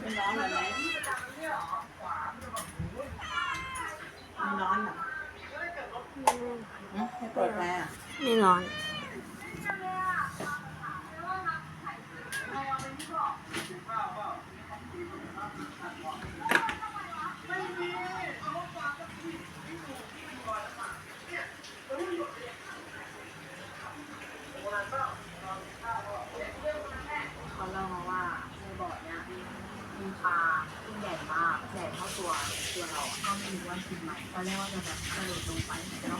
เป็นร้อนเลยไหมมันร้อนเหรอให้เปิดแอร์ ไม่ร้อน เขาเล่ามาว่าในบ่อเนี้ยมีปลาที่ใหญ่มากใหญ่เท่าตัวเราก็ไม่รู้ว่ากินไหมตอนแรกว่าจะแบบกระโดดลงไปแล้ว